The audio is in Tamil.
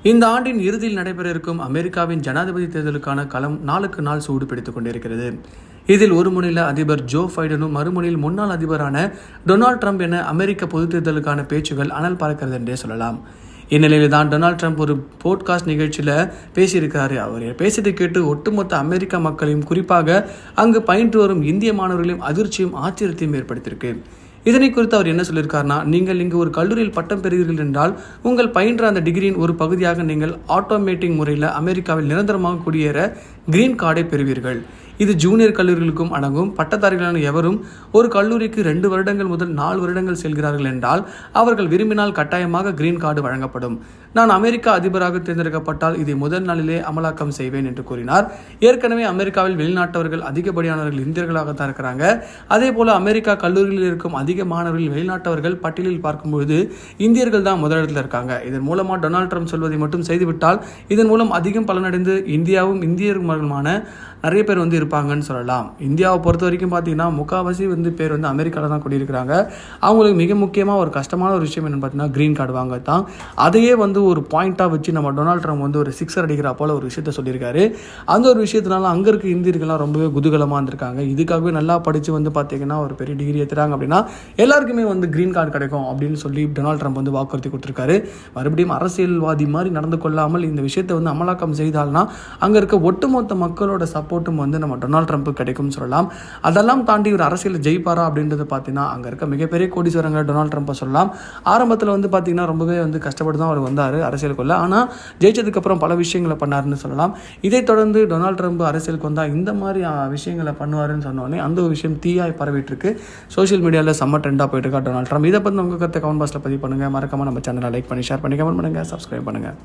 இந்த ஆண்டின் இறுதியில் நடைபெற இருக்கும் அமெரிக்காவின் ஜனாதிபதி தேர்தலுக்கான களம் நாளுக்கு நாள் சூடு பிடித்துக் கொண்டிருக்கிறது. இதில் ஒரு முனையில் அதிபர் ஜோ பைடனும் மறுமுனையில் முன்னாள் அதிபரான டொனால்ட் ட்ரம்ப் என அமெரிக்க பொதுத் தேர்தலுக்கான பேச்சுகள் அனல் பறக்கிறது என்றே சொல்லலாம். இந்நிலையில் தான் டொனால்ட் ட்ரம்ப் ஒரு போட்காஸ்ட் நிகழ்ச்சியில் பேசியிருக்கிறாரு. அவர் பேசியதை கேட்டு ஒட்டுமொத்த அமெரிக்க மக்களையும் குறிப்பாக அங்கு பயின்று வரும் இந்திய மாணவர்களையும் அதிர்ச்சியும் ஆச்சரியத்தையும் ஏற்படுத்தியிருக்கு. இதனை குறித்து அவர் என்ன சொல்லியிருக்காருன்னா, நீங்கள் இங்கு ஒரு கல்லூரியில் பட்டம் பெறுகிறீர்கள் என்றால் உங்கள் பயின்ற அந்த டிகிரியின் ஒரு பகுதியாக நீங்கள் ஆட்டோமேட்டிக் முறையில் அமெரிக்காவில் நிரந்தரமாக குடியேற கிரீன் கார்டை பெறுவீர்கள். இது ஜூனியர் கல்லூரிகளுக்கும் அடங்கும். பட்டதாரிகளான எவரும் ஒரு கல்லூரிக்கு 2 வருடங்கள் முதல் 4 வருடங்கள் செல்கிறார்கள் என்றால் அவர்கள் விரும்பினால் கட்டாயமாக கிரீன் கார்டு வழங்கப்படும். நான் அமெரிக்கா அதிபராக தேர்ந்தெடுக்கப்பட்டால் இதை முதல் நாளிலே அமலாக்கம் செய்வேன் என்று கூறினார். ஏற்கனவே அமெரிக்காவில் வெளிநாட்டவர்கள் அதிகப்படியானவர்கள் இந்தியர்களாகத்தான் இருக்கிறாங்க. அதே போல அமெரிக்கா கல்லூரிகளில் இருக்கும் அதிக மாணவர்கள் வெளிநாட்டவர்கள் பட்டியலில் பார்க்கும்போது இந்தியர்கள் தான் முதலிடத்தில் இருக்காங்க. இதன் மூலமாக டொனால்ட் ட்ரம்ப் சொல்வதை மட்டும் செய்துவிட்டால் இதன் மூலம் அதிகம் பலனடைந்து இந்தியாவும் இந்தியர்களுமான நிறைய பேர் இருப்பாங்கன்னு சொல்லலாம். இந்தியாவை பொறுத்த வரைக்கும் பார்த்தீங்கன்னா முக்கால்வாசி பேர் அமெரிக்காவில் தான் குடியிருக்கிறாங்க. அவங்களுக்கு மிக முக்கியமாக ஒரு கஷ்டமான ஒரு விஷயம் என்னென்னு பார்த்தீங்கன்னா கிரீன் கார்டு வாங்க தான். அதையே ஒரு பாயிண்டாக வச்சு நம்ம டொனால்ட் ட்ரம்ப் ஒரு 6 அடிக்கிற போல ஒரு விஷயத்த சொல்லியிருக்காரு. அந்த ஒரு விஷயத்தினால அங்கே இருக்க இந்தியர்கள்லாம் ரொம்பவே குதூகலமாக இருந்திருக்காங்க. இதுக்காகவே நல்லா படித்து பார்த்தீங்கன்னா ஒரு பெரிய டிகிரி ஏற்றுறாங்க அப்படின்னா எல்லாருக்குமே கிரீன் கார்டு கிடைக்கும் அப்படின்னு சொல்லி டொனால்ட் ட்ரம்ப் வாக்குறுதி கொடுத்துருக்காரு. மறுபடியும் அரசியல்வாதி மாதிரி நடந்து கொள்ளாமல் இந்த விஷயத்தை அமலாக்கம் செய்தால்னா அங்கே இருக்க ஒட்டுமொத்த மக்களோட சப்போர்ட்டும் நம்ம டொனால்ட் ட்ரம்ப்புக்கு கிடைக்கும்னு சொல்லலாம். அதெல்லாம் தாண்டி ஒரு அரசியல் ஜெயிப்பாரா அப்படின்றது பார்த்தீங்கன்னா அங்கே இருக்க மிகப்பெரிய கோடீஸ்வரங்க டொனால்ட் ட்ரம்ப்பை சொல்லலாம். ஆரம்பத்தில் பார்த்தீங்கன்னா ரொம்பவே கஷ்டப்பட்டு தான் அவர் வந்தார் அரசியலுக்குள்ள. ஆனால் ஜெயிச்சதுக்கப்புறம் பல விஷயங்களை பண்ணாருன்னு சொல்லலாம். இதைத் தொடர்ந்து டொனால்ட் ட்ரம்ப் அரசியலுக்கு வந்தால் இந்த மாதிரி விஷயங்களை பண்ணுவாருன்னு சொன்னோடனே அந்த ஒரு விஷயம் தீயாய் பரவிட்டு இருக்கு. சோஷியல் மீடியாவில் செம்ம ட்ரெண்டாக போயிட்டு இருக்கா டொனால்ட் ட்ரம்ப். இதை பற்றி உங்கள் கருத்தை கமெண்ட் பாக்ஸில் பதிவு பண்ணுங்கள். மறக்காமல் நம்ம சேனலை லைக் பண்ணி ஷேர் பண்ணி கமெண்ட் பண்ணுங்கள், சப்ஸ்கிரைப் பண்ணுங்கள்.